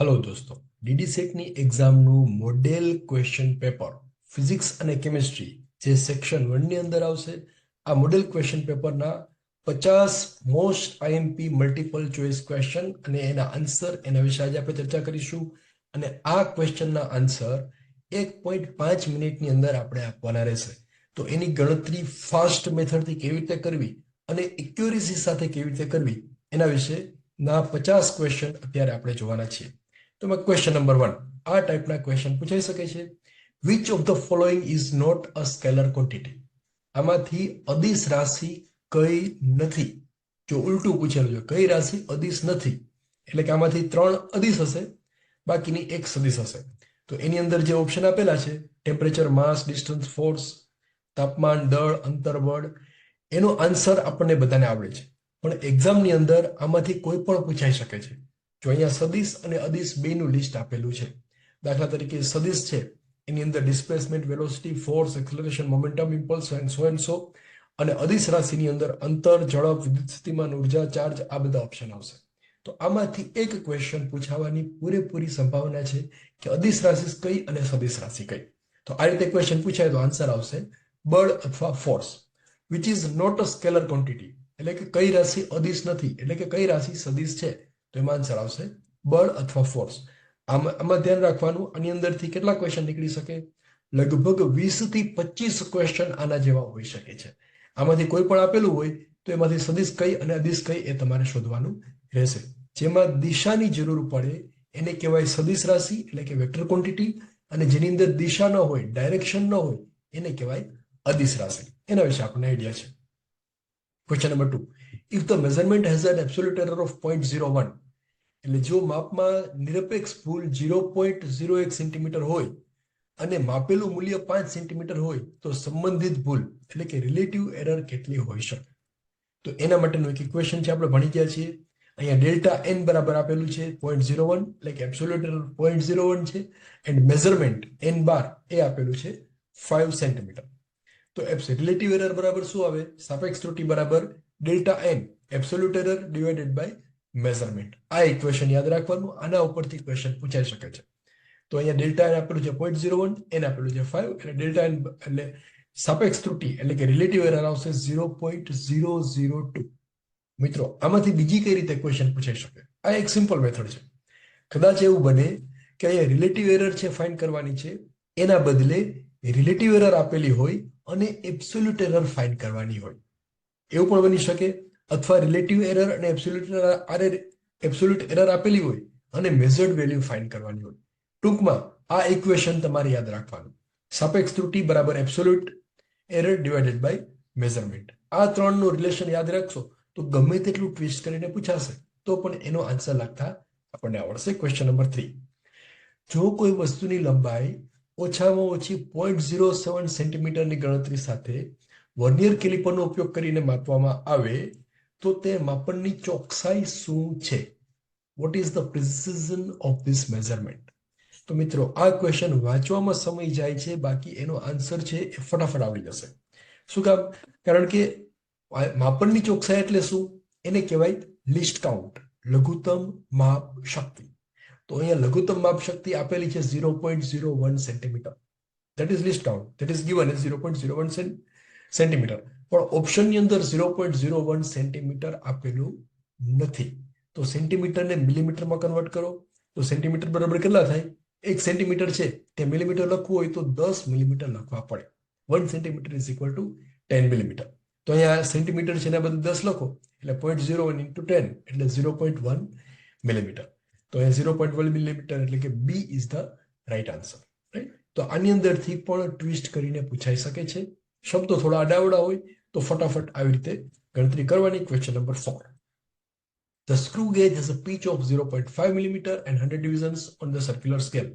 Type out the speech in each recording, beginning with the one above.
Hello दोस्तों, DD સેટની એક્ઝામનું મોડેલ ક્વેશ્ચન પેપર ફિઝિક્સ અને કેમિસ્ટ્રી જે સેક્શન 1 ની અંદર આવશે. આ મોડેલ ક્વેશ્ચન પેપરના 50 most IMP multiple choice question અને એના આન્સર એના વિશે આજે આપણે ચર્ચા કરીશું. અને આ ક્વેશ્ચનના આન્સર 1.5 મિનિટની અંદર આપણે આપવાના રહેશે. તો એની ગણતરી ફાસ્ટ મેથડથી કેવી રીતે કરવી અને એક્યુરેસી સાથે કેવી રીતે કરવી એના વિશે ના 50 ક્વેશ્ચન અત્યારે આપણે જોવાના છીએ. તો ક્વેશ્ચન નંબર 1 આ ટાઈપના ક્વેશ્ચન પૂછાઈ શકે છે. Which of the following is not a scalar quantity? આમાંથી અદિશ રાશિ કઈ નથી? જો ઉલટું પૂછેલું છે, કઈ રાશિ અદિશ નથી, એટલે કે આમાંથી 3 અદિશ હશે, બાકીની એક સદિશ હશે. તો એની અંદર જે ઓપ્શન આપેલા છે, ટેમ્પરેચર, માસ, ડિસ્ટન્સ, ફોર્સ, તાપમાન, દળ, અંતર, બળ, એનો આન્સર આપણને બધાને આવડે છે. પણ એક્ઝામની અંદર આમાંથી કોઈ પણ પૂછાઈ શકે છે. જો અહીંયા સદિશ અને અદિશ બેનું લિસ્ટ આપેલું છે. દાખલા તરીકે સદિશ છે એની અંદર displacement, velocity, force, acceleration, momentum, impulse and so and so. અને અદિશ રાશિની અંદર અંતર, ઝડપ, વિદ્યુત સ્થિતિમાન, ઉર્જા, ચાર્જ, આ બધા ઓપ્શન આવશે. તો આમાંથી એક ક્વેશ્ચન પૂછાવાની પૂરેપૂરી સંભાવના છે કે અદિશ રાશિ કઈ અને સદિશ રાશિ કઈ. તો આ રીતે ક્વેશ્ચન પૂછાય તો આન્સર આવશે બળ અથવા force. Which is not a scalar quantity, એટલે કે કઈ રાશિ અદિશ નથી, એટલે કે કઈ રાશિ સદિશ છે. તો એમાં આન્સર આવશે બળ અથવા ફોર્સ. આમાં ધ્યાન રાખવાનું, આની અંદરથી કેટલા ક્વેશ્ચન નીકળી શકે? લગભગ 20 થી 25 ક્વેશ્ચન આના જેવા હોઈ શકે છે. આમાંથી કોઈ પણ આપેલું હોય તો એમાંથી સદિશ કઈ અને અદિશ કઈ એ તમારે શોધવાનું રહેશે. જેમાં દિશાની જરૂર પડે એને કહેવાય સદિશ રાશિ, એટલે કે વેક્ટર ક્વોન્ટિટી. અને જેની અંદર દિશા ન હોય, ડાયરેક્શન ન હોય, એને કહેવાય અદિશ રાશિ. એના વિશે આપણને આઈડિયા છે. Question number 2, if the measurement has N absolute error of 0.01, એટલે જો માપમાં નિરપેક્ષ ભૂલ 0.01 સેન્ટીમીટર હોય અને માપેલું મૂલ્ય 5 સેન્ટીમીટર હોય તો સંબંધિત ભૂલ એટલે કે રિલેટિવ એરર કેટલી હોઈ શકે? તો એના માટેનું એક ઇક્વેશન છે, આપણે ભણી ગયા છીએ. અહીંયા ડેલ્ટા એન બરાબર આપેલું છે 0.01, એટલે કે એબ્સોલ્યુટ એરર 0.01 છે. એન્ડ મેઝરમેન્ટ એન બાર એ આપેલું છે 5 સેન્ટીમીટર. તો રિલેટિવ એરર બરાબર શું આવે? સાપેક્ષ ત્રુટિ બરાબર delta N absolute error divided by measurement. આ ઇક્વેશન યાદ રાખવાનું, આના ઉપરથી ક્વેશ્ચન પૂછાઈ શકે છે. તો અહીંયા ડેલ્ટા એન આપેલું છે 0.01, એન આપેલું છે 5, એટલે ડેલ્ટા એન એટલે સાપેક્ષ ત્રુટિ એટલે કે રિલેટિવ એરર આવશે 0.002. મિત્રો, આમાંથી બીજી કઈ રીતે ક્વેશ્ચન પૂછાઈ શકે? આ એક સિમ્પલ મેથડ છે. કદાચ એવું બને કે અહીંયા રિલેટિવ એરર છે ફાઇન્ડ કરવાની છે, એના બદલે રિલેટિવ એરર આપેલી હોય અને એબ્સોલ્યુટ એરર ફાઇન્ડ કરવાની હોય, એવું પણ બની શકે. અથવા રિલેટિવ એરર અને એબ્સોલ્યુટ એરર આપેલી હોય અને મેઝર્ડ વેલ્યુ ફાઇન્ડ કરવાની હોય. ટૂંકમાં આ ઇક્વેશન તમારે યાદ રાખવાનું, સાપેક્ષ ત્રુટિ બરાબર absolute error divided by measurement. આ ત્રણનું રિલેશન યાદ રાખશો તો ગમે તેટલું ટ્વિસ્ટ કરીને પૂછાશે તો પણ એનો આન્સર લાગતા આપણને આવડશે. ક્વેશ્ચન નંબર 3, જો કોઈ વસ્તુની લંબાઈ ઓછામાં ઓછી 0.07 સેન્ટીમીટરની ગણતરી સાથે વર્નિયર કેલિપરનો ઉપયોગ કરીને માપવામાં આવે તો તે માપનની ચોકસાઈ શું છે? What is the precision of this measurement? તો મિત્રો, આ ક્વેશ્ચન વાંચવામાં સમય જાય છે, બાકી એનો આન્સર છે એ ફટાફટ આવડી જશે. શું કામ? કારણ કે માપનની ચોકસાઈ એટલે શું? એને કહેવાય લીસ્ટ કાઉન્ટ, લઘુત્તમ માપ શક્તિ. તો અહીંયા લઘુત્તમ માપ શક્તિ આપેલી છે 0.01 centimetre. That is least count, that is given as 0.01 centimetre. પણ ઓપ્શનની અંદર 0.01 સેન્ટીમીટર આપેલું નથી. તો સેન્ટીમીટરને મિલીમીટરમાં કન્વર્ટ કરો તો સેન્ટીમીટર બરાબર કેટલા થાય? 1 સેન્ટીમીટર છે તે મિલીમીટર લખવું હોય તો 10 મિલીમીટર લખવા પડે. 1 centimetre is equal two 10 millimetre. તો અહીંયા સેન્ટીમીટર છે એના બદલે 10 લખો એટલે 0.01 ઇન્ટુ 10 એટલે 0.1 મિલીમીટર. તો અહીંયા 0.1 મિલીમીટર એટલે કે B is the right answer. Right? તો આની અંદરથી પણ ટ્વિસ્ટ કરીને પૂછાઈ શકે છે. શબ્દો થોડા આડાવડા હોય તો ફટાફટ આવી રીતે ગણતરી કરવાની. Question number 4, the screw gauge has a pitch of 0.5 millimeter and 100 divisions on the circular scale.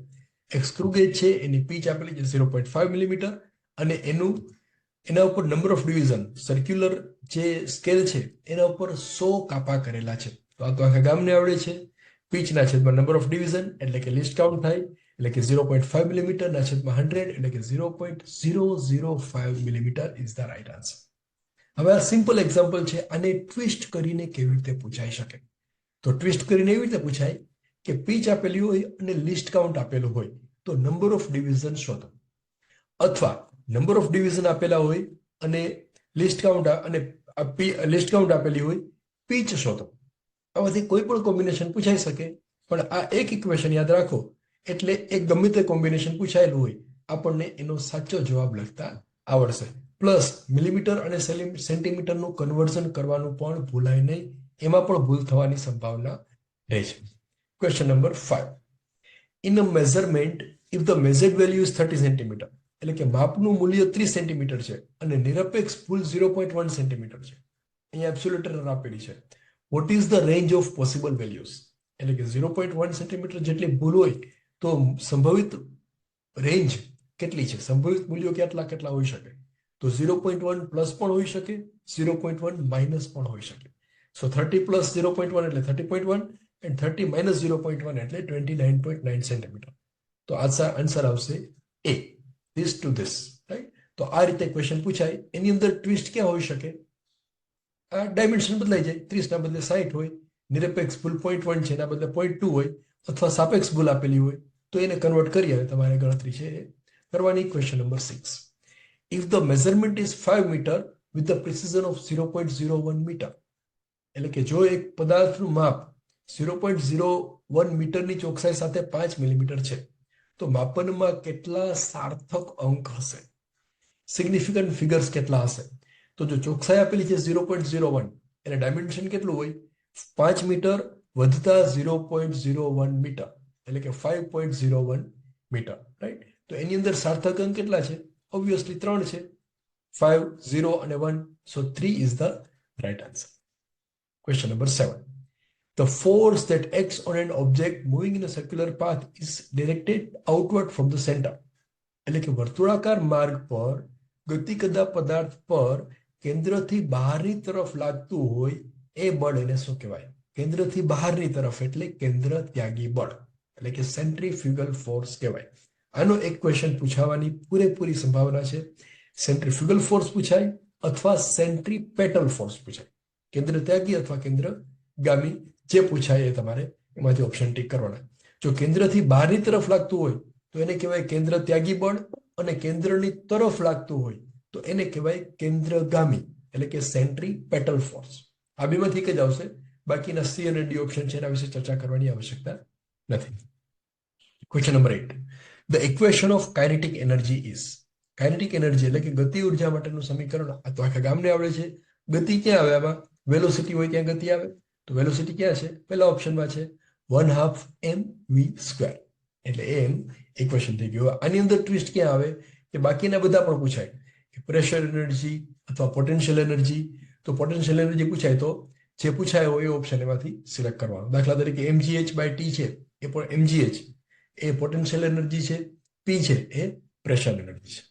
એક સ્ક્રૂ ગેજ છે એની પીચ આપેલી છે 0.5 મિલીમીટર અને એના ઉપર નંબર ઓફ ડિવિઝન સર્ક્યુલર જે સ્કેલ છે એના ઉપર 100 કાપા કરેલા છે. તો આ તો આખા ગામને આવડે છે. પીચના છેદમાં નંબર ઓફ ડિવિઝન એટલે કે લિસ્ટ કાઉન્ટ થાય, એટલે કે 0.5 મિલીમીટર ના છેદમાં 100 એટલે કે 0.005 millimetre is the right answer. હવે આ સિમ્પલ એક્ઝામ્પલ છે, આને ટ્વિસ્ટ કરીને કેવી રીતે પૂછાઈ શકે? તો ટ્વિસ્ટ કરીને એવી રીતે પૂછાય કે પીચ આપેલી હોય અને લિસ્ટ કાઉન્ટ આપેલું હોય તો નંબર ઓફ ડિવિઝન શોધો, અથવા નંબર ઓફ ડિવિઝન આપેલા હોય અને લિસ્ટ કાઉન્ટ આપેલી હોય, પીચ શોધો. આમાંથી કોઈ પણ કોમ્બિનેશન પૂછાઈ શકે, પણ આ એક ઇક્વેશન યાદ રાખો એટલે એક ગમે તે કોમ્બિનેશન પૂછાયેલું હોય આપણને એનો સાચો જવાબ લખતા આવડશે. પ્લસ મિલીમીટર અને સેન્ટીમીટરનું કન્વર્ઝન કરવાનું પણ ભૂલાય નહીં, એમાં પણ ભૂલ થવાની સંભાવના રહે છે. Question number 5. In a measurement if the measured value is 30 centimetre, એટલે કે માપનું મૂલ્ય 30 સેન્ટીમીટર છે અને નિરપેક્ષ ભૂલ 0.1 સેન્ટીમીટર છે. અહીંયા એબ્સોલ્યુટ એરર આપેલી છે. What is the range of possible values, એટલે કે 0.1 સેન્ટીમીટર જેટલી ભૂલ હોય તો સંભવિત રેન્જ કેટલી છે, સંભવિત મૂલ્યો કેટલા કેટલા હોઈ શકે? તો 0.1 પ્લસ પણ હોઈ શકે, 0.1 માઇનસ પણ હોઈ શકે. સો 30 પ્લસ 0.1 એટલે 30.1 and 30 minus 0.1 એટલે 29.9 સેન્ટીમીટર. તો આન્સર આવશે એ, this to this, રાઈટ? તો આ રીતે ક્વેશ્ચન પૂછાય. એની અંદર ટ્વિસ્ટ ક્યાં હોઈ શકે? આ ડાયમેન્શન બદલાઈ જાય, 30 ના બદલે 60 હોય, નિરપેક્ષ ભૂલ 0.1 છે એના બદલે 0.2 હોય, અથવા સાપેક્ષ ભૂલ આપેલી હોય તો એને કન્વર્ટ કરી આવે તમારે ગણતરી છે એ કરવાની. Question number 6. If the measurement is 5 metre with the precision of 0.01 metre, એટલે કે જો એક પદાર્થનું માપ 0.01 મીટરની ચોકસાઈ સાથે 5 મિલીમીટર છે તો માપનમાં કેટલા સાર્થક અંક હશે, સિગ્નિફિકન્ટ ફિગર્સ કેટલા હશે? તો જો ચોકસાઈ આપેલી છે 0.01 એટલે ડાયમેન્શન કેટલું હોય? 5 મીટર વધતા 0.01 મીટર, એટલે કે 5.01 મીટર, રાઈટ? તો એની અંદર સાર્થક અંક કેટલા છે? ઓબ્વિયસલી 3 છે, 5, 0 અને 1. સો 3 is the right answer. Question number 7. The force that acts on an object moving in a circular path is directed outward from the center. એટલે કે વર્તુળાકાર માર્ગ પર ગતિ કરતા પદાર્થ પર કેન્દ્રથી બહારની તરફ લાગતું હોય એ બળ એને શું કહેવાય? કેન્દ્રથી બહારની તરફ એટલે કેન્દ્ર ત્યાગી બળ, એટલે કે સેન્ટ્રીફ્યુગલ ફોર્સ કહેવાય. આનો એક ક્વેશ્ચન પૂછાવાની પૂરેપૂરી સંભાવના છે. સેન્ટ્રીફ્યુગલ ફોર્સ પૂછાય અથવા સેન્ટ્રીપેટલ ફોર્સ પૂછાય. કેન્દ્ર ત્યાગી અથવા કેન્દ્ર ગામી જે પૂછાય એ તમારે એમાંથી ઓપ્શન ટીક કરવાના. જો કેન્દ્રથી બહારની તરફ લાગતું હોય તો એને કહેવાય કેન્દ્ર ત્યાગી બળ, અને કેન્દ્રની તરફ લાગતું હોય તો એને કહેવાય કેન્દ્રગામી, એટલે કે સેન્ટ્રીપેટલ ફોર્સ. આ બેમાંથી એક જ આવશે, બાકીના સી અને ડી ઓપ્શન છે એના વિશે ચર્ચા કરવાની આવશ્યકતા નથી. Question number 8. The equation of kinetic energy is, kinetic energy એટલે કે ગતિ ઉર્જા માટેનું સમીકરણ આ તો આખા ગામને આવડે છે. ગતિ ક્યાં આવે? આમાં વેલોસિટી હોય ત્યાં ગતિ આવે. તો વેલોસિટી ક્યાં છે? પહેલા ઓપ્શનમાં છે 1/2 mv², એટલે એમ ઇક્વેશન થઈ ગયું. આની અંદર ટ્વિસ્ટ ક્યાં આવે કે બાકીના બધા પણ પૂછાય, કે પ્રેશર એનર્જી અથવા પોટેન્શિયલ એનર્જી. તો પોટેન્શિયલ એનર્જી પૂછાય તો જે પૂછાય હોય એ ઓપ્શન એમાંથી સિલેક્ટ કરવાનો. દાખલા તરીકે mgh/t છે એ પણ mgh એ પોટેન્શિયલ એનર્જી છે, p છે એ પ્રેશર એનર્જી છે.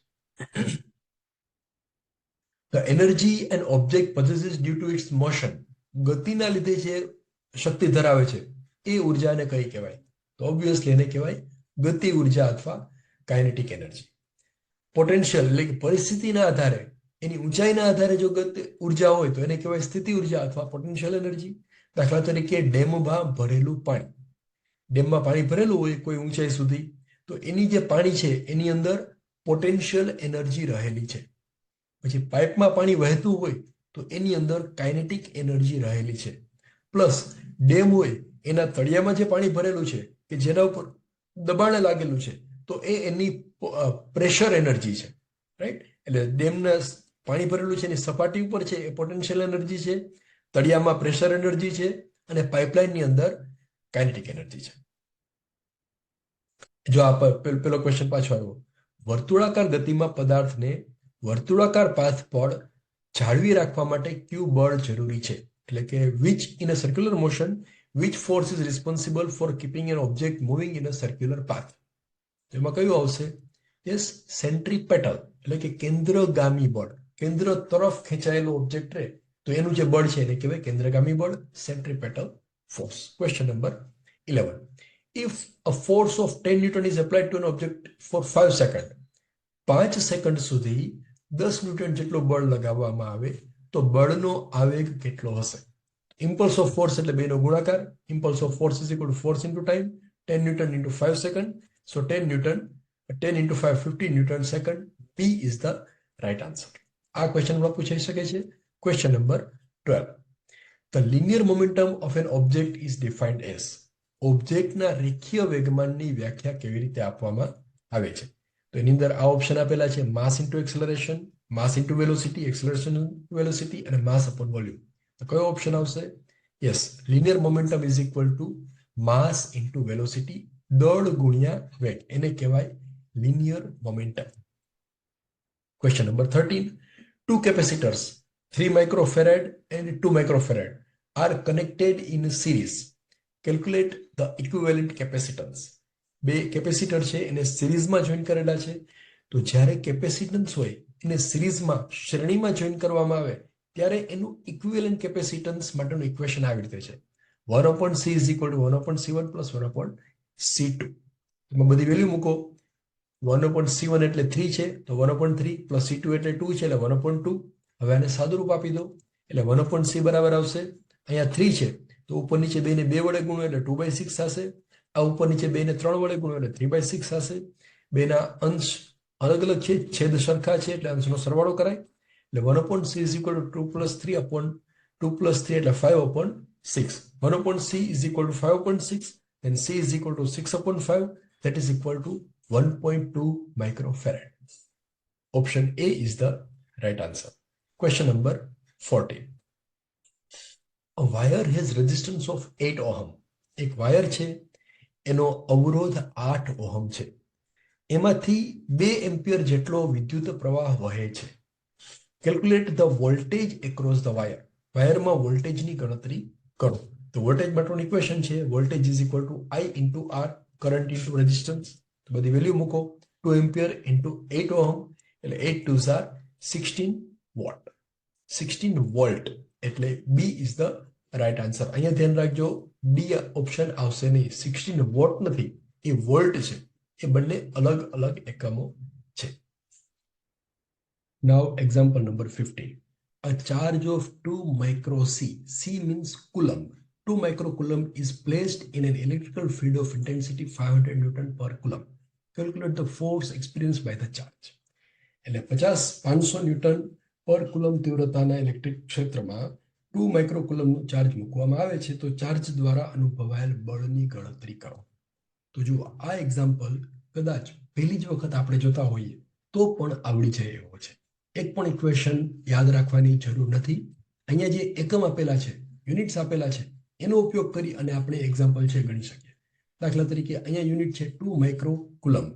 The energy an object possesses due to its motion, ગતિના લીધે જે શક્તિ ધરાવે છે એ ઉર્જાને કઈ કહેવાય? તો ઓબ્વિયસલી એને કહેવાય ગતિ ઉર્જા અથવા કાઇનેટિક એનર્જી. પોટેન્શિયલ એટલે કે પરિસ્થિતિના આધારે, એની ઊંચાઈના આધારે જો ઉર્જા હોય તો એને કહેવાય સ્થિતિ ઉર્જા અથવા પોટેન્શિયલ એનર્જી. દાખલા તરીકે ડેમમાં ભરેલું પાણી, ડેમમાં પાણી ભરેલું હોય કોઈ ઊંચાઈ સુધી, તો એની જે પાણી છે એની અંદર પોટેન્શિયલ એનર્જી રહેલી છે. પછી પાઇપમાં પાણી વહેતું હોય તો એની અંદર કાઇનેટિક એનર્જી રહેલી છે. પ્લસ ડેમ હોય એના તળિયામાં જે પાણી ભરેલું છે કે જેના ઉપર દબાણ લાગેલું છે તો એ એની પ્રેશર એનર્જી છે, રાઈટ? એટલે ડેમના પાણી ભરેલું છે એની સપાટી ઉપર છે એ પોટેન્શિયલ એનર્જી છે, તળિયામાં પ્રેશર એનર્જી છે, અને પાઇપલાઇનની અંદર કાઇનેટિક એનર્જી છે. જો આ પેલો ક્વેશ્ચન પાછો આવ્યો, વર્તુળાકાર ગતિમાં પદાર્થને વર્તુળાકાર પાથ પર જાળવી રાખવા માટે કયું બળ જરૂરી છે? એટલે કે which in a circular motion which force is responsible four keeping N object moving in a circular path? એમાં કયું આવશે? યસ, સેન્ટ્રીપેટલ, એટલે કે કેન્દ્રગામી બળ. કેન્દ્ર તરફ ખેંચાયેલો ઓબ્જેક્ટ રહે તો એનું જે બળ છે એને કહેવાય કેન્દ્રગામી બળ, centripetal force. Question number 11. If a force of 10 Newton is applied to an object for 5 seconds, 5 second સુધી 10 ન્યૂટન જેટલો બળ લગાવવામાં આવે તો બળનો આવેગ કેટલો હશે? ઇમ્પલ્સ ઓફ ફોર્સ એટલે બેનો ગુણાકાર. Impulse of force is equal to force into time. 10 newton into 5 second. So 10 newton, 10 into 5 50 newton second. B is the right answer. આ ક્વેશ્ચનમાં પૂછાઈ શકે છે. Question number 12. The linear momentum of an object is defined as. ઓબ્જેક્ટના રેખીય વેગમાનની વ્યાખ્યા કેવી રીતે આપવામાં આવે છે? તો એની અંદર આ ઓપ્શન આપેલા છે: માસ ઇન્ટુ એક્સલરેશન, માસ ઇન્ટુ વેલોસિટી, એક્સલરેશન વેલોસિટી અને માસ અપોન વોલ્યુમ. તો કયો ઓપ્શન આવશે? Yes, linear momentum is equal two mass into velocity, દળ ગુણ્યા વેગ. એને કહેવાય linear momentum. Question number 13. Two capacitors, 3 microfarad and 2 microfarad, are connected in series. Calculate the equivalent capacitance. બે કેપેસિટર છે એને સિરીઝમાં જોઈન કરેલા છે. તો જ્યારે કેપેસિટન્સ હોય એને સિરીઝમાં શ્રેણીમાં જોઈન કરવામાં આવે ત્યારે એનું ઇક્વિવેલન્ટ કેપેસિટન્સ માટેનું ઇક્વેશન આવી રીતે છે: 1/c is equal to 1/c1 plus 1/c2. એમાં બધી વેલ્યુ મૂકો. 1/c1 એટલે 3 છે, તો 1/3 પ્લસ c2 એટલે 2 છે, એટલે 1/2. હવે આને સાદુરૂપ આપી દો એટલે 1/c બરાબર આવશે. અહીંયા 3 છે તો ઉપર નીચે બેને 2 વડે ગુણો એટલે 2/6 થશે. આ ઉપર નીચે બેને 3 વડે ગુણો એટલે 3/6 થશે. બેના અંશ અલગ અલગ છે, છેદ સરખા છે એટલે અંશનો સરવાળો કરાય. એટલે 1/c is equal to 2 plus 3 upon 2 plus 3 એટલે 5/6. 1/c is equal to 5/6 and c is equal to 6/5. That is equal to 1.2 microfarad. Option A is the right answer. Question number 14. A wire has resistance of 8 ohm. એક wire છે એનો અવરોધ 8 ohm છે. એમાંથી 2 ampere જેટલો વિદ્યુત પ્રવાહ વહે છે. Calculate the voltage across the wire. વાયરમાં વોલ્ટેજની ગણતરી કરો. તો વોલ્ટેજ માટેનું ઇક્વેશન છે voltage is equal two I into R, current into resistance. તો બધી વેલ્યુ મૂકો. 2 એમ્પિયર ઇન્ટુ 8 ઓહમ એટલે 8 2s are 16 વોટ. 16 વોલ્ટ એટલે B is the right answer. અહીંયા ધ્યાન રાખજો, ડી ઓપ્શન આવશે નહીં. 16 વોટ નથી, એ વોલ્ટ છે. એ બંને અલગ અલગ એકમો છે. Now example number 15. A charge of 2 micro C, C means coulomb. 2 microcoulomb is placed in an electrical field of intensity 500 Newton per coulomb. Calculate the force experienced by the charge. એટલે 500 newton per coulomb તીવ્રતાના electric ક્ષેત્રમાં 2 માઇક્રોકુલમનો charge મૂકવામાં આવે છે. તો charge દ્વારા અનુભવાયેલ બળની ગણતરી કરો. તો જુઓ, આ એક્ઝામ્પલ કદાચ પહેલી જ વખત આપણે જોતા હોઈએ તો પણ આવડી જાય એવો છે. એક પણ ઇક્વેશન યાદ રાખવાની જરૂર નથી. અહીંયા જે એકમ આપેલા છે, યુનિટ્સ આપેલા છે, એનો ઉપયોગ કરી અને આપણે એક્ઝામ્પલ છે ગણી શકીએ. દાખલા તરીકે અહીંયા યુનિટ છે 2 માઇક્રોકુલમ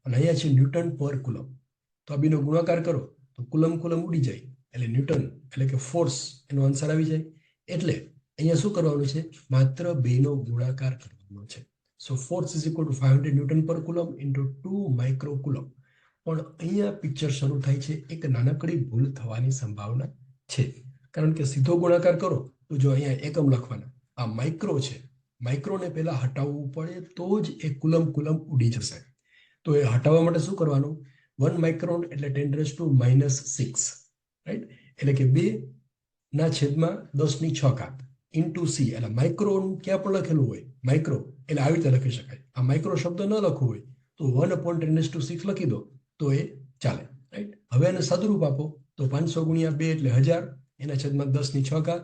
અને અહીંયા છે ન્યૂટન પર કુલમ. તો આ બેનો ગુણાકાર કરો તો કુલમ કુલમ ઉડી જાય એટલે ન્યૂટન એટલે કે ફોર્સ એનો આન્સર આવી જાય. એટલે અહીંયા શું કરવાનું છે? માત્ર બેનો ગુણાકાર કરવાનો છે. So force is equal to 500 newton per coulomb into 2 microcoulomb. પણ અહીંયા પિક્ચર શરૂ થાય છે, એક નાનકડી ભૂલ થવાની સંભાવના છે. કારણ કે સીધો ગુણાકાર કરો તો જો અહીંયા એકમ લખવાના, આ માઇક્રો છે, માઇક્રોને પહેલા હટાવવું પડે તો જ એ કુલમ કુલમ ઉડી જશે. તો એ હટાવવા માટે શું કરવાનું? 1 માઇક્રોન એટલે 10⁻⁻6, રાઈટ? એટલે કે 2/10⁶ ઇન્ટુ સી. એટલે માઇક્રોન ક્યાં પણ લખેલું હોય માઇક્રો એટલે આવી રીતે લખી શકાય. આ માઇક્રો શબ્દ ન લખવો હોય તો 1/10⁶ લખી દો તો એ ચાલે, રાઈટ? હવે એને સાદુરૂપ આપો તો 500 ગુણ્યા 2 એટલે 1000, એના છેદમાં 10⁶.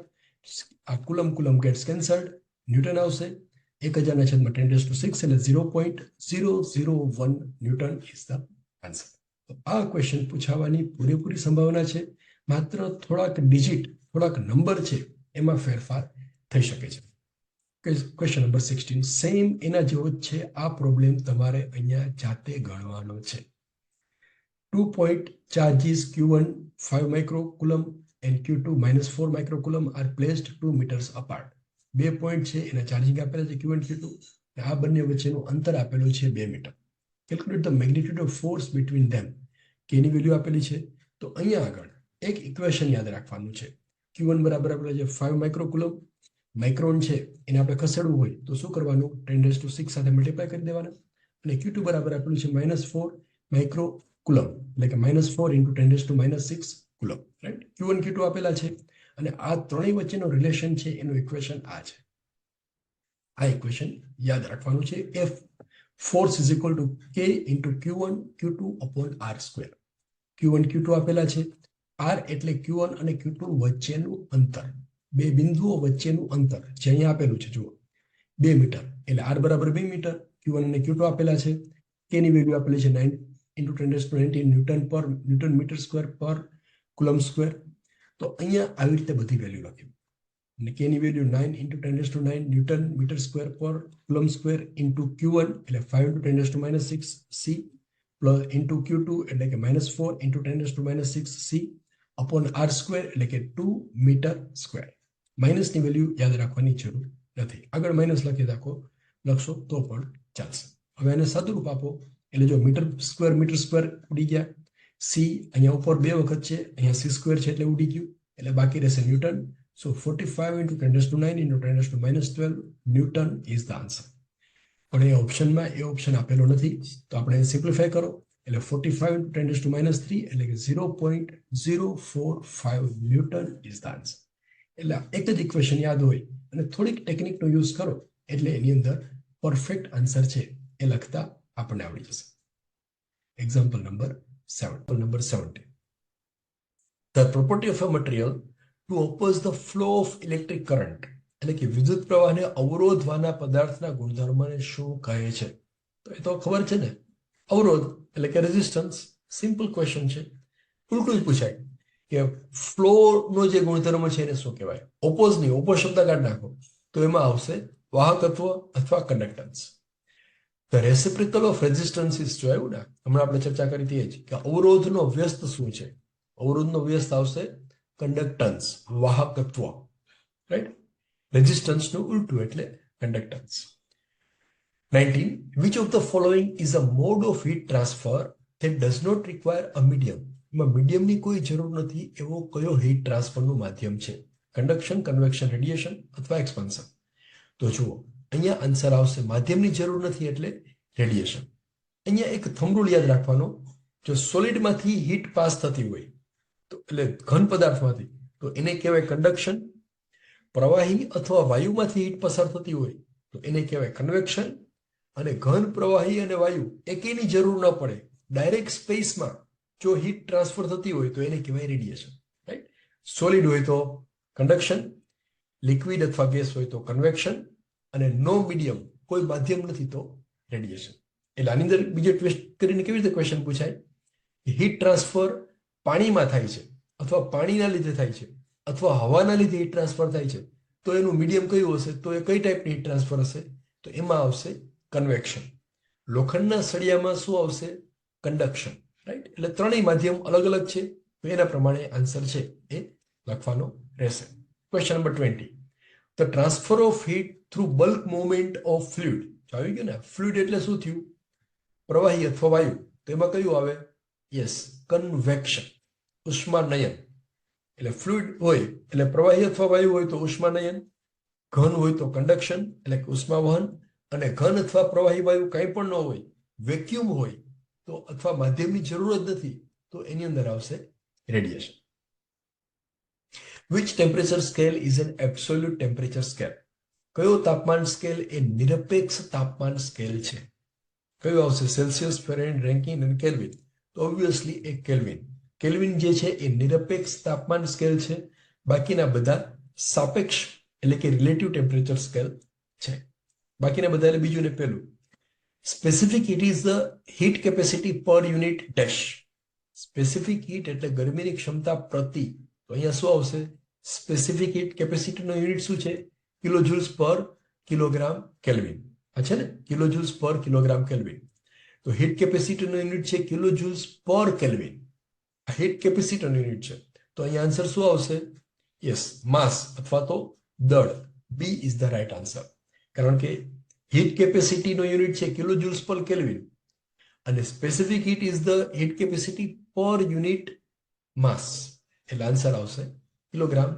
આ coulomb coulomb gets cancelled, newton આવશે. 1000 ના છેદમાં 10⁶ એટલે 0.001 ન્યૂટન ઇઝ ધ આન્સર. તો આ ક્વેશ્ચન પૂછાવાની પૂરેપૂરી સંભાવના છે. માત્ર થોડાક ડિજિટ, થોડાક નંબર છે એમાં ફેરફાર થઈ શકે છે. ક્વેશ્ચન નંબર 16 સેમ એના જેવો જ છે. આ પ્રોબ્લેમ તમારે અહીંયા જાતે ગણવાનો છે. 2 point charges Q1 5 microcoulomb and Q2 -4 microcoulomb are placed 2 meters apart. 2 point છે એના ચાર્જિંગ આપેલા છે Q1 Q2. આ બંને વચ્ચેનું અંતર આપેલું છે 2 metre. Calculate the magnitude of force between them. કેની વેલ્યુ આપેલી છે? તો અહીંયા આગળ એક ઇક્વેશન યાદ રાખવાનું છે. Q1 બરાબર આપેલા છે 5 માઇક્રોકુલમ. માઇક્રોન છે એને આપણે ખસેડવું હોય તો શું કરવાનું? 10⁶ સાથે મલ્ટીપ્લાય કરી દેવાના. અને Q2 બરાબર આપેલું છે -4 માઇક્રોકુલમ એટલે કે -4 × 10⁻⁶ કુલમ, રાઈટ? Q1 Q2 આપેલા છે. અને આ ત્રણેય વચ્ચેનો રિલેશન છે એનું ઇક્વેશન આ છે. આ ઇક્વેશન યાદ રાખવાનું છે. F force is equal to k into Q1 Q2 upon R square. Q1 Q2 આપેલા છે. R એટલે Q1 અને Q2 વચ્ચેનું અંતર, બે બિંદુઓ વચ્ચેનું અંતર જે અહીંયા આપેલું છે. જુઓ 2 મીટર એટલે R બરાબર 2 મીટર. Q1 અને Q2 આપેલા છે. K ની વેલ્યુ આપેલી છે 9 × 10⁻19 ન્યૂટન મીટર સ્ક્વેર પર કુલમ સ્ક્વેર. તો અહીંયા આવી રીતે બધી વેલ્યુ લખ્યું અને K ની વેલ્યુ 9 × 10⁻9 ન્યૂટન મીટર સ્ક્વેર પર કુલમ સ્ક્વેર ઇન્ટુ Q1 એટલે 5 × 10⁻6 C પ્લસ ઇન્ટુ Q2 એટલે કે -4 × 10⁻6 C અપોન R સ્ક્વેર એટલે કે 2 મીટર સ્ક્વેર. માઇનસની વેલ્યુ યાદ રાખવાની જરૂર નથી. આગળ માઇનસ લખશો તો પણ ચાલશે. હવે એને સાદુરૂપ આપો એટલે જો મીટર સ્ક્વેર ઉડી ગયા. સી અહીંયા ઉપર 2 વખત છે, અહીંયા સી સ્ક્વેર છે એટલે ઉડી ગયું, એટલે બાકી રહેશે newton. So 45 × 10⁻9 × 10⁻12 newton is the answer. પણ એ ઓપ્શનમાં એ ઓપ્શન આપેલો નથી, તો આપણે સિમ્પ્લિફાય કરો એટલે 45 × 10⁻3 એટલે કે 0.045 ન્યૂટન ઇઝ ધ આન્સર. એટલે એક જ ઇક્વેશન યાદ હોય અને થોડીક ટેકનિકનો યુઝ કરો એટલે એની અંદર પરફેક્ટ આન્સર છે એ લખતા આપણને આવડી જશે. Example number 70. The property of a material to oppose the flow of electric current, એટલે કે વિદ્યુત પ્રવાહને અવરોધવાના પદાર્થના ગુણધર્મને શું કહે છે? તો એ તો ખબર છે ને, અવરોધ એટલે કે રેઝિસ્ટન્સ. સિમ્પલ ક્વેશ્ચન છે. ઉલટું જ પૂછાય કે ફ્લો નો જે ગુણધર્મ છે એને શું કહેવાય? ઓપોઝ શબ્દ કાઢી નાખો તો એમાં આવશે વાહકત્વ અથવા conductance. The reciprocal of resistance is, જો આવ્યું ને, હમણાં આપણે ચર્ચા કરી હતી કે અવરોધનો વ્યસ્ત શું છે? અવરોધનો વ્યસ્ત આવશે કન્ડક્ટન્સ, વાહકત્વ. રાઈટ? રેઝિસ્ટન્સનું ઉલટું એટલે conductance. 19. Which of the following is a mode of heat transfer that does not require a medium? એમાં મીડિયમની કોઈ જરૂર નથી એવો કયો હીટ ટ્રાન્સફરનું માધ્યમ છે? કન્ડક્શન, કન્વેક્શન, રેડિયેશન અથવા એક્સપાન્શન. તો જુઓ અહીંયા આન્સર આવશે માધ્યમની જરૂર નથી એટલે રેડિયેશન. અહીંયા એક થંબ રૂલ યાદ રાખવાનો, જો સોલિડમાંથી હીટ પાસ થતી હોય તો એટલે ઘન પદાર્થમાંથી, તો એને કહેવાય કન્ડક્શન. પ્રવાહી અથવા વાયુમાંથી હીટ પસાર થતી હોય તો એને કહેવાય કન્વેક્શન. અને ઘન, પ્રવાહી અને વાયુ એકેયની જરૂર ન પડે, ડાયરેક્ટ સ્પેસમાં જો હીટ ટ્રાન્સફર થતી હોય તો એને કહેવાય રેડિયેશન. રાઈટ? સોલિડ હોય તો કન્ડક્શન, લિક્વિડ અથવા ગેસ હોય તો કન્વેક્શન, અને નો મીડિયમ, કોઈ માધ્યમ નથી તો રેડિયેશન. એટલે આની અંદર બીજો ટ્વિસ્ટ કરીને કેવી રીતે ક્વેશ્ચન પૂછાય? હીટ ટ્રાન્સફર પાણીમાં થાય છે અથવા પાણીના લીધે થાય છે અથવા હવાના લીધે હીટ ટ્રાન્સફર થાય છે, તો એનું મીડિયમ કયું હશે? તો એ કઈ ટાઈપની હીટ ટ્રાન્સફર હશે? તો એમાં આવશે કન્વેક્શન. લોખંડના સળિયામાં શું આવશે? કન્ડક્શન. રાઈટ? એટલે ત્રણેય માધ્યમ અલગ અલગ છે, તો એના પ્રમાણે આન્સર છે એ લખવાનો રહેશે. Question number 20. The transfer of heat through bulk movement of fluid. આવી ગયું ને, ફ્લુઇડ એટલે શું થયું? પ્રવાહી અથવા વાયુ. તો એમાં કયું આવે? યસ, કન્વેક્શન, ઉષ્માનયન. એટલે ફ્લુઇડ હોય એટલે પ્રવાહી અથવા વાયુ હોય તો ઉષ્માનયન, ઘન હોય તો કન્ડક્શન એટલે કે ઉષ્માવહન, અને ઘન અથવા પ્રવાહી વાયુ કંઈ પણ ન હોય, વેક્યુમ હોય તો અથવા માધ્યમની જરૂર જ નથી તો એની અંદર આવશે radiation. Which temperature scale is an absolute temperature scale? કયો તાપમાન સ્કેલ એ નિરપેક્ષ તાપમાન સ્કેલ છે? કયું આવશે? સેલ્સિયસ, ફેરનહાઇટ, રેન્કિન અને કેલ્વિન. તો ઓબ્વિયસલી એ કેલ્વિન. કેલ્વિન જે છે એ નિરપેક્ષ તાપમાન સ્કેલ છે, બાકીના બધા સાપેક્ષ એટલે કે રિલેટિવ ટેમ્પરેચર સ્કેલ છે. બાકીના બધા એટલે બીજું ને પહેલું. Specific heat is the heat capacity પર યુનિટ ડેશ. સ્પેસિફિક હીટ એટલે ગરમીની ક્ષમતા પ્રતિ. તો અહીંયા શું આવશે? સ્પેસિફિક હીટ કેપેસિટીનો યુનિટ શું છે? કિલોજુલ્સ પર કિલોગ્રામ કેલ્વિન. આ છે ને, કિલોજુલ્સ પર કિલોગ્રામ કેલ્વિન. તો હીટ કેપેસિટીનો યુનિટ છે કિલોજુલ્સ પર કેલ્વિન. આ હીટ કેપેસિટીનો યુનિટ છે, તો અહીંયા આન્સર શું આવશે? યસ, માસ અથવા તો દળ. B is the right answer. કારણ કે હીટ કેપેસિટીનો યુનિટ છે કિલોજુલ્સ પર કેલ્વિન અને specific heat is the heat capacity પર યુનિટ માસ, એટલે આન્સર આવશે કિલોગ્રામ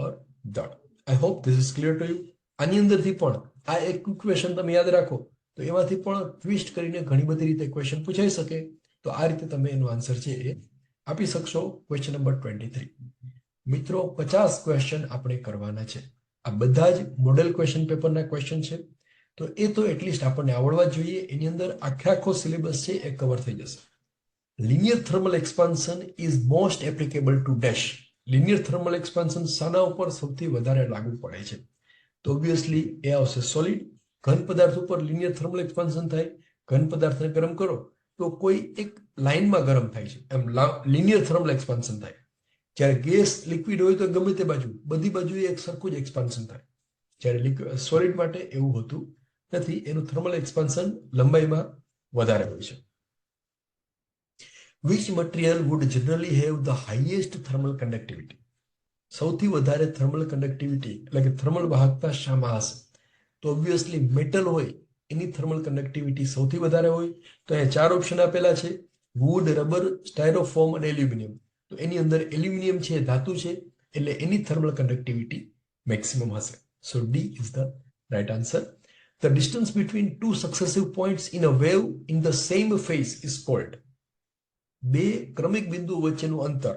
ઓર દળ. I hope this is clear to you. આની અંદરથી પણ આ એક ઇક્વેશન તમે યાદ રાખો તો એમાંથી પણ ટ્વિસ્ટ કરીને ઘણી બધી રીતે ક્વેશ્ચન પૂછાઈ શકે. તો આ રીતે તમે એનો આન્સર છે એ આપી શકશો. Question number 23. મિત્રો 50 ક્વેશ્ચન આપણે કરવાના છે. આ બધા જ મોડેલ ક્વેશ્ચન પેપરના ક્વેશ્ચન છે. તો એ તો એટલીસ્ટ આપણને આવડવા જોઈએ. એની અંદર આખો સિલેબસ છે એ કવર થઈ જશે. Linear thermal expansion is most applicable to dash. Linear thermal expansion શાના ઉપર સૌથી વધારે લાગુ પડે છે? તો ઓબ્વિયસલી એ આવશે સોલિડ. ઘન પદાર્થ ઉપર લિનિયર થર્મલ એક્સપાન્શન થાય. ઘન પદાર્થને ગરમ કરો તો કોઈ એક લાઇનમાં ગરમ થાય છે, એમ લિનિયર થર્મલ એક્સપાન્શન થાય. જ્યારે ગેસ લિક્વિડ હોય તો ગમે તે બાજુ બધી બાજુએ એક સરખું જ એક્સપાન્શન થાય. જ્યારે સોલિડ માટે એવું હોતું નથી. એનું થર્મલ એક્સપાન્શન લંબાઈમાં વધારે હોય છે. Which material would generally have the highest thermal conductivity? સૌથી વધારે થર્મલ કન્ડક્ટિવિટી એટલે કે થર્મલ વાહકતા શામાં હશે? તો ઓબ્વિયસલી મેટલ હોય એની થર્મલ કન્ડક્ટિવિટી સૌથી વધારે હોય. તો અહીંયા 4 ઓપ્શન આપેલા છે: વુડ, રબર, સ્ટાયરોફોમ અને એલ્યુમિનિયમ. તો એની અંદર એલ્યુમિનિયમ છે, ધાતુ છે, એટલે એની થર્મલ કન્ડક્ટિવિટી મેક્સિમમ હશે. So D is the right answer. The distance between two successive points in a wave in the same phase is called. બે ક્રમિક બિંદુઓ વચ્ચેનું અંતર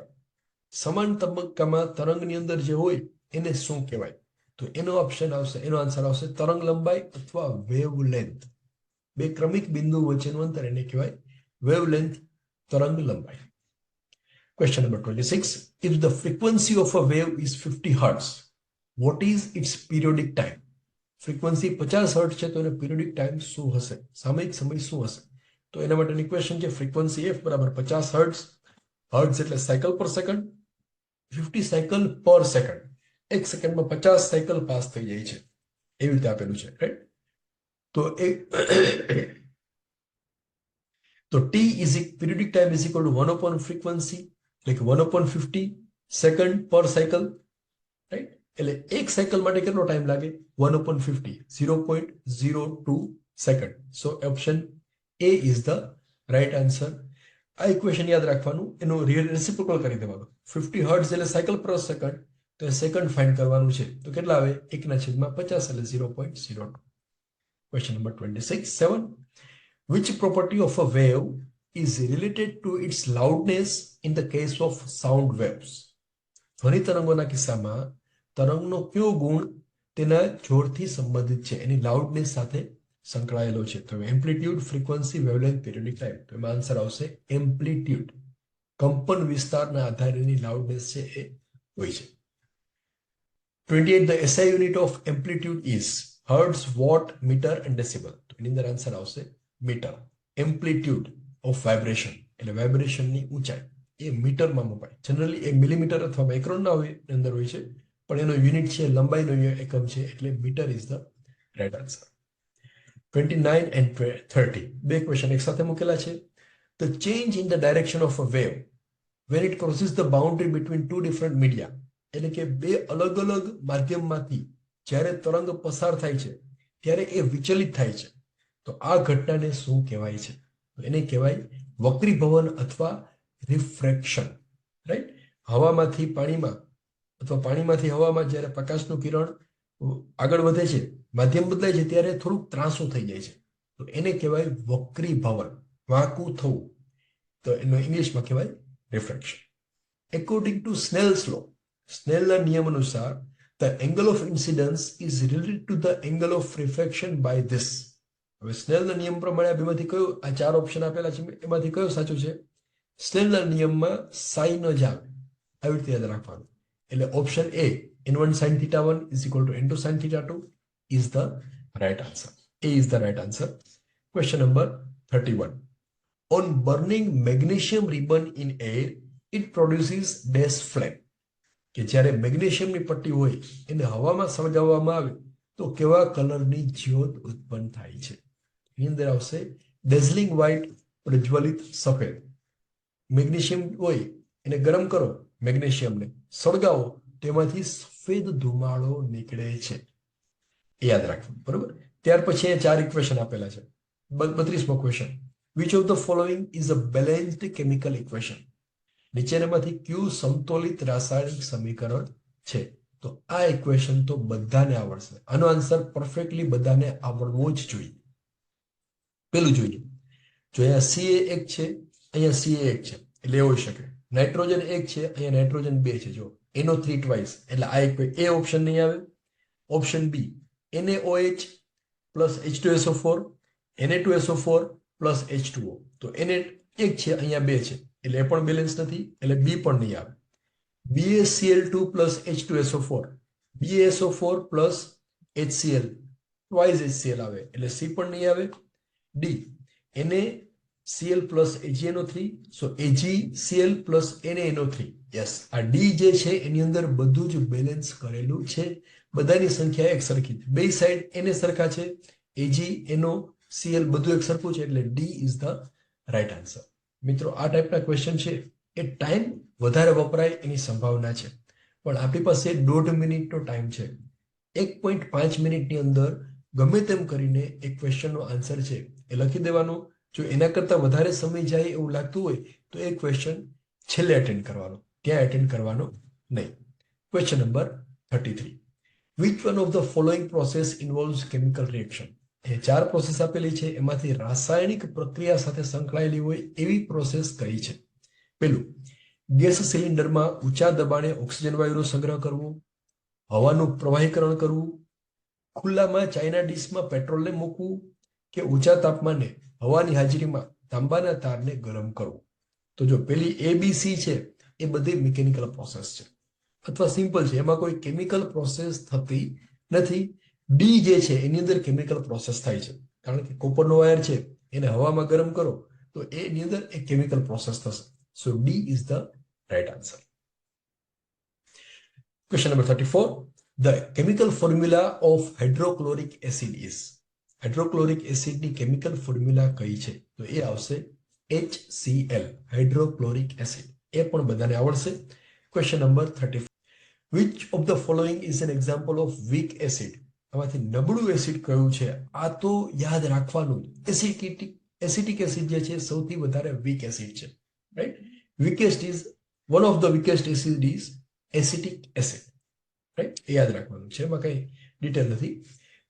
સમાન તબક્કામાં તરંગની અંદર જે હોય એને શું કહેવાય? તો એનો આન્સર આવશે તરંગ લંબાઈ અથવા વેવલેન્થ. બે ક્રમિક બિંદુઓ વચ્ચેનું અંતર એને કહેવાય વેવલેન્થ, તરંગ લંબાઈ. Question number 26. If the frequency of a wave is 50 hertz, what is its periodic time? Frequency 50 hertz છે તો એનો પીરિયોડિક ટાઈમ શું હશે? સામયિક સમય શું હશે? તો એના માટેની ઇક્વેશન છે ફ્રીક્વન્સી f બરાબર 50 હર્ટ્ઝ. હર્ટ્ઝ એટલે સાયકલ પર સેકન્ડ. 50 સાયકલ પર સેકન્ડ. એક સેકન્ડમાં 50 સાયકલ પાસ થઈ જાય છે, એવી રીતે આપેલું છે, રાઈટ? તો t is periodic time is equal two 1 upon frequency, એટલે કે 1 upon 50 સેકન્ડ પર સાયકલ, રાઈટ? એટલે એક સાયકલ માટે કેટલો ટાઈમ લાગે? 1 upon 50, 0.02 second. So option A is the right answer. આ ઇક્વેશન યાદ રાખવાનું, એનું રેસિપ્રોકલ કરી દેવાનું. 50 હર્ટ્ઝ એટલે સાયકલ પર સેકન્ડ, તો એ સેકન્ડ ફાઇન્ડ કરવાનું છે. તો કેટલા આવે? 1/50 એટલે 0.02. Question number 26. Which property of a wave is related to its loudness in the case of sound waves? ધ્વનિ તરંગોના કિસ્સામાં તરંગનો કયો ગુણ તેના જોરથી સંબંધિત છે, એની લાઉડનેસ સાથે સંકળાયેલો છે? તો amplitude, frequency, wavelength, periodic time. તો એમાં આન્સર આવશે એમ્પ્લિટ્યુડ. કંપન વિસ્તારના આધારે એની લાઉડનેસ છે એ હોય છે. 28. The SI unit of amplitude is hertz, watt, meter and decibel. તો એની અંદર આન્સર આવશે મીટર. એમ્પ્લિટ્યુડ ઓફ વાઇબ્રેશન એટલે વાઇબ્રેશનની ઊંચાઈ એ મીટરમાં મપાય. જનરલી એ મિલીમીટર અથવા માઇક્રોનના અંદર હોય છે, પણ એનો યુનિટ છે લંબાઈનો એકમ છે, એટલે metre is the right answer. 29 and 30 બે ક્વેશ્ચન એક સાથે મૂકેલા છે. The change in the direction of a wave when it crosses the boundary between two different media, એટલે કે બે અલગ અલગ માધ્યમમાંથી જ્યારે તરંગ પસાર થાય છે ત્યારે એ વિચલિત થાય છે. તો આ ઘટનાને શું કહેવાય છે? તો એને કહેવાય વક્રીભવન અથવા રિફ્રેક્શન, રાઈટ? હવામાંથી પાણીમાં અથવા પાણીમાંથી હવામાં જ્યારે પ્રકાશનું કિરણ આગળ વધે છે, માધ્યમ બદલાય છે, ત્યારે થોડુંક ત્રાંસું થઈ જાય છે. તો એને કહેવાય વક્રીભવન, વાંકું થવું. તો એનો ઇંગ્લિશમાં કહેવાય રિફ્રેક્શન. એકોર્ડિંગ ટુ સ્નેલ્સ લો, સ્નેલના નિયમ અનુસાર the angle of incidence is related to the angle of refraction by this. હવે સ્નેલના નિયમ પ્રમાણે આ બેમાંથી કયો, આ 4 ઓપ્શન આપેલા છે એમાંથી કયો સાચું છે? સ્નેલના નિયમમાં સાઈન જ આવે, આવી રીતે યાદ રાખવાનું. એટલે option A n1 sin θ1 is equal to n2 sin θ2 is the right answer. A is the right answer. Question number 31. On burning magnesium ribbon in air, it produces dash flame. કે જ્યારે મેગ્નેશિયમની પટ્ટી હોય એને હવામાં સળગાવવામાં આવે તો કેવા કલરની જ્યોત ઉત્પન્ન થાય છે? એની અંદર આવશે ડેઝલિંગ વ્હાઇટ, પ્રજ્વલિત સફેદ. મેગ્નેશિયમ હોય એને ગરમ કરો, મેગ્નેશિયમને સળગાવો, તેમાંથી સફેદ ધુમાડો નીકળે છે. એ યાદ રાખવું, બરોબર? ત્યાર પછી એ 4 ઇક્વેશન આપેલા છે. 32મો question. Which of the following is a balanced chemical equation? નીચેનામાંથી કયું સમતોલિત રાસાયણિક સમીકરણ છે? તો આ ઇક્વેશન તો બધાને આવડશે. આનો આન્સર પરફેક્ટલી બધાને આવડવો જ જોઈએ. પેલું જોઈએ, જો અહીંયા CA1 છે, અહીંયા CA1 છે, એટલે હોઈ શકે નાઇટ્રોજન 1 છે, અહીંયા નાઇટ્રોજન 2 છે. જો NO3 ટ્વાઇસ એટલે આ એક એ ઓપ્શન નહીં આવે. Option B NaOH plus H2SO4, Na2SO4 plus H2O. તો Na 1 છે, અહીંયા 2 છે એટલે એ પણ બેલેન્સ નથી એટલે બી પણ નહીં આવે. BaCl2 plus H2SO4, BaSO4 plus HCl twice HCl આવે એટલે સી પણ નહીં આવે. ડી NaCl પ્લસ AgNO3, સો AgCl પ્લસ NaNO3. યસ, આ ડી જે છે એની અંદર બધું જ બેલેન્સ કરેલું છે. બધાની સંખ્યા એક સરખી છે, બે સાઈડ Na સરખા છે, AgNOCl બધું એક સરખું છે એટલે D is the right answer. મિત્રો, આ ટાઈપના ક્વેશ્ચન છે એ ટાઈમ વધારે વપરાય એની સંભાવના છે, પણ આપણી પાસે 1.5 મિનિટનો ટાઈમ છે. 1.5 મિનિટની અંદર ગમે તેમ કરીને એક ક્વેશ્ચનનો આન્સર છે એ લખી દેવાનો. જો એના કરતાં વધારે સમય જાય એવું લાગતું હોય તો એ ક્વેશ્ચન છેલ્લે અટેન્ડ કરવાનો, ત્યાં અટેન્ડ કરવાનો નહીં. Question number 33. Which one of the following process involves chemical reaction? A 4 process આપેલી છે, એમાંથી રાસાયણિક પ્રક્રિયા સાથે સંકળાયેલી હોય એવી પ્રોસેસ કઈ છે? પેલું, ગેસ સિલિન્ડરમાં ઊંચા દબાણે ઓક્સિજન વાયુનો સંગ્રહ કરવો, હવાનું પ્રવાહીકરણ કરવું, ખુલ્લામાં ચાઇના ડીશમાં પેટ્રોલને મૂકવું, કે ઊંચા તાપમાને હવાની હાજરીમાં તાંબાના તારને ગરમ કરવું. તો જો પેલી ABC છે એ બધી મિકેનિકલ પ્રોસેસ છે અથવા સિમ્પલ છે, એમાં કોઈ કેમિકલ પ્રોસેસ થતી નથી. ડી જે છે એની અંદર કેમિકલ પ્રોસેસ થાય છે, કારણ કે કોપરનો વાયર છે એને હવામાં ગરમ કરો તો એની અંદર એક કેમિકલ પ્રોસેસ થશે. So D is the right answer. Question number 34. The chemical formula of hydrochloric acid is. Hydrochloric એસિડની કેમિકલ ફોર્મ્યુલા કઈ છે? તો એ આવશે HCl, હાઇડ્રોક્લોરિક એસિડ. એ પણ બધાને આવડશે. Question number 35. Which of the following is an example of weak acid? આમાંથી નબળું એસિડ કયું છે? આ તો યાદ રાખવાનું. એસિટિક એસિડ જે છે સૌથી વધારે વીક એસિડ છે, right? Weakest is one of the weakest acid is acetic acid, right? એ યાદ રાખવાનું છે, એમાં કઈ ડિટેલ નથી.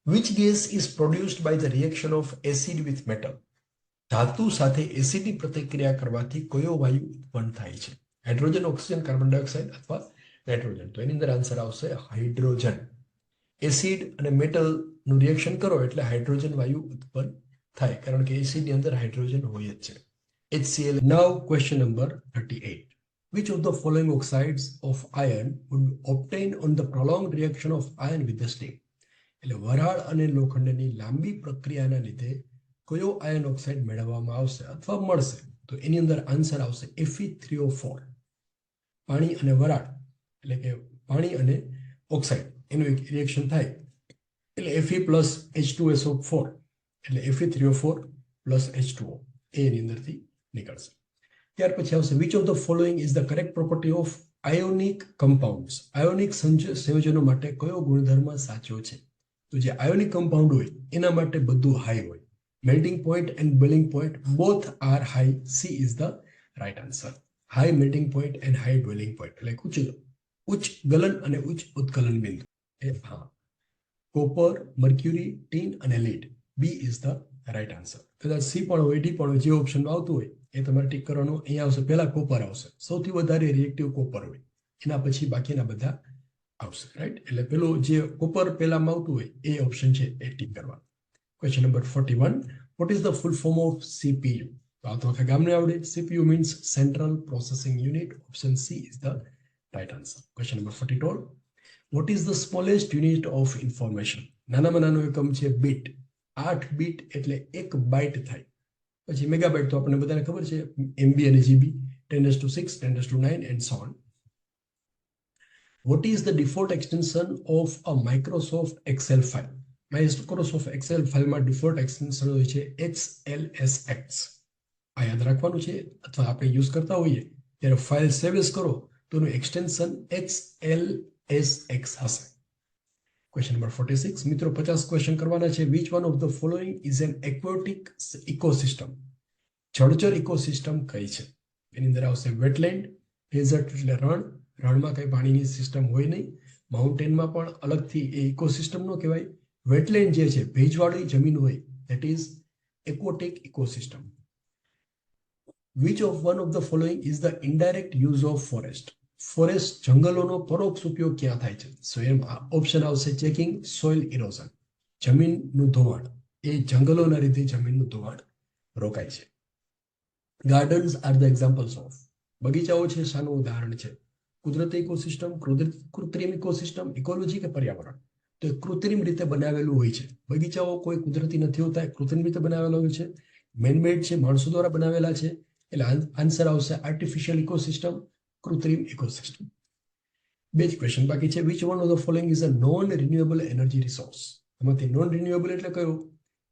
Which gas is produced by the reaction of acid with metal? ધાતુ સાથે એસિડની પ્રતિક્રિયા કરવાથી કયો વાયુ ઉત્પન્ન થાય છે? હાઇડ્રોજન, ઓક્સિજન, કાર્બન ડાયોક્સાઇડ અથવા નાઇટ્રોજન? તો એની અંદર આન્સર આવશે હાઇડ્રોજન. એસિડ અને મેટલનું રિએક્શન કરો એટલે હાઇડ્રોજન વાયુ ઉત્પન્ન થાય, કારણ કે એસિડની અંદર હાઇડ્રોજન હોય જ છે. HCl. Now question number 38. Which of the following oxides of iron would obtain on the prolonged reaction of iron with the steam? એટલે વરાળ અને લોખંડની લાંબી પ્રક્રિયાના લીધે કયો આયન ઓક્સાઇડ મેળવવામાં આવશે અથવા મળશે? તો એની અંદર આન્સર આવશે Fe3O4. પાણી અને વરાળ એટલે કે પાણી અને ઓક્સાઇડ એનું એક રિએક્શન થાય એટલે Fe પ્લસ H2SO4 એટલે Fe3O4 પ્લસ H2O એની અંદરથી નીકળશે. ત્યાર પછી આવશે which of the following is the correct property of ionic compounds? Ionic સંયોજનો માટે કયો ગુણધર્મ સાચો છે? તો જે આયોનિક કમ્પાઉન્ડ હોય એના માટે બધું હાઈ હોય. Melting point and boiling point both are high. C is the right answer. High melting point and high boiling point એટલે ઉચ્ચ ગલન અને ઉચ્ચ ઉત્કલન બિંદુ. એ હા, કોપર, મર્ક્યુરી, ટીન અને lead. B is the right answer. કદાચ સી પણ હોય, ડી પણ હોય, જે ઓપ્શનમાં આવતું હોય એ તમારે ટીક કરવાનું. અહીંયા આવશે પહેલા કોપર આવશે, સૌથી વધારે રિએક્ટિવ કોપર હોય, એના પછી બાકીના બધા આવશે, રાઈટ? એટલે પેલું જે કોપર પહેલામાં આવતું હોય એ ઓપ્શન છે એ ટીક કરવાનું. Question number 41. What is the full form of CPU? તો આ તો આખા ગામને આવડે. CPU means central processing unit. Option C is the right answer. Question number 42. What is the smallest unit of information? નાનામાં નાનો એકમ છે બીટ. 8 બીટ એટલે 1 બાઇટ થાય. પછી મેગાબાઇટ તો આપણને બધાને ખબર છે, MB અને GB, 10⁶, 10⁹ and so on. What is the default extension of a Microsoft Excel file? Microsoft Excel ફાઇલમાં ડિફોલ્ટ એક્સટેન્શન હોય છે XLSX. આ યાદ રાખવાનું છે, અથવા આપણે યુઝ કરતા હોઈએ ત્યારે ફાઇલ સેવ એઝ કરો તો એનું એક્સટેન્શન XLSX હશે. Question number 46. મિત્રો 50 ક્વેશ્ચન કરવાના છે. Which one of the following is an aquatic ecosystem? જળચર ઇકોસિસ્ટમ કઈ છે? એની અંદર આવશે વેટલેન્ડ. ડેઝર્ટ એટલે રણ, રણમાં કઈ પાણીની સિસ્ટમ હોય નહીં. માઉન્ટેનમાં પણ અલગથી એ ઇકોસિસ્ટમ નો કહેવાય. વેટલેન્ડ જે છે ભેજવાળી જમીન હોય, that is aquatic ecosystem. Which of one of the following is the indirect use of forest? Forest જંગલોનો પરોક્ષ ઉપયોગ ક્યાં થાય છે? સો એમાં ઓપ્શન આવશે ચેકિંગ, સોઇલ ઇરોઝન, જમીનનું ધોવાણ. એ જંગલોના લીધે જમીનનું ધોવાણ રોકાય છે. Gardens are the examples of. બગીચાઓ છે શાનું ઉદાહરણ છે? કુદરતી ઇકોસિસ્ટમ, કૃત્રિમ ઇકોસિસ્ટમ, ઇકોલોજી કે પર્યાવરણ? તો એ કૃત્રિમ રીતે બનાવેલું હોય છે. બગીચાઓ કોઈ કુદરતી નથી હોતા, કૃત્રિમ રીતે બનાવેલા હોય છે, મેનમેડ છે, માણસો દ્વારા બનાવેલા છે. એટલે આન્સર આવશે આર્ટિફિશિયલ ઇકોસિસ્ટમ, કૃત્રિમ ઇકોસિસ્ટમ. બે જ ક્વેશ્ચન બાકી છે. Which one of the following is a non renewable energy resource? એમાંથી નોન રિન્યુએબલ એટલે કયો?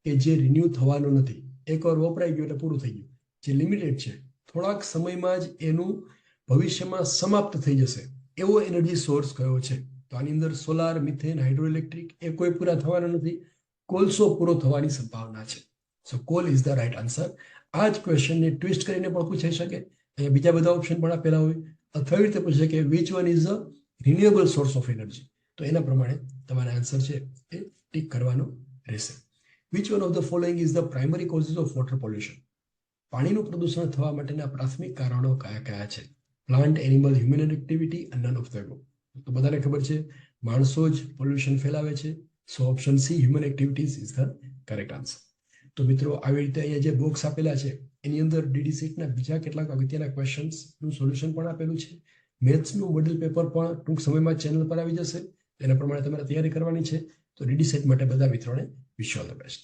કે જે રિન્યુ થવાનો નથી, એકવાર વપરાઈ ગયું એટલે પૂરું થઈ ગયું. જે લિમિટેડ છે, થોડાક સમયમાં જ એનું ભવિષ્યમાં સમાપ્ત થઈ જશે, એવો એનર્જી સોર્સ કયો છે? તો આની અંદર સોલાર, મિથેન, હાઇડ્રોઇલેક્ટ્રિક એ કોઈ પૂરા થવાના નથી. કોલસો પૂરો થવાની સંભાવના છે. So coal is the right answer. આ જ ક્વેશ્ચનને ટ્વિસ્ટ કરીને પણ પૂછાઈ શકે. અહીંયા બીજા બધા ઓપ્શન પણ આપેલા હોય. અથવા એવી રીતે પૂછે કે which one is a renewable source of energy? તો એના પ્રમાણે તમારે આન્સર છે એ ટીક કરવાનો રહેશે. Which one of the following is the primary causes of water pollution? પાણીનું પ્રદૂષણ થવા માટેના પ્રાથમિક કારણો કયા કયા છે? Plant, animal, human activity, none of the above. તો બધાને ખબર છે માણસો જ પોલ્યુશન ફેલાવે છે. So option C, human activities is the correct answer. તો મિત્રો આવી રીતે અહીંયા જે બોક્સ આપેલા છે એની અંદર ડીડી સેટના બીજા કેટલાક અગત્યના ક્વેશ્ચન્સનું સોલ્યુશન પણ આપેલું છે. મેથ્સનું મોડેલ પેપર પણ ટૂંક સમયમાં ચેનલ પર આવી જશે. એના પ્રમાણે તમારે તૈયારી કરવાની છે. તો ડીડી સેટ માટે બધા મિત્રોને વિશ ઓલ ધ બેસ્ટ.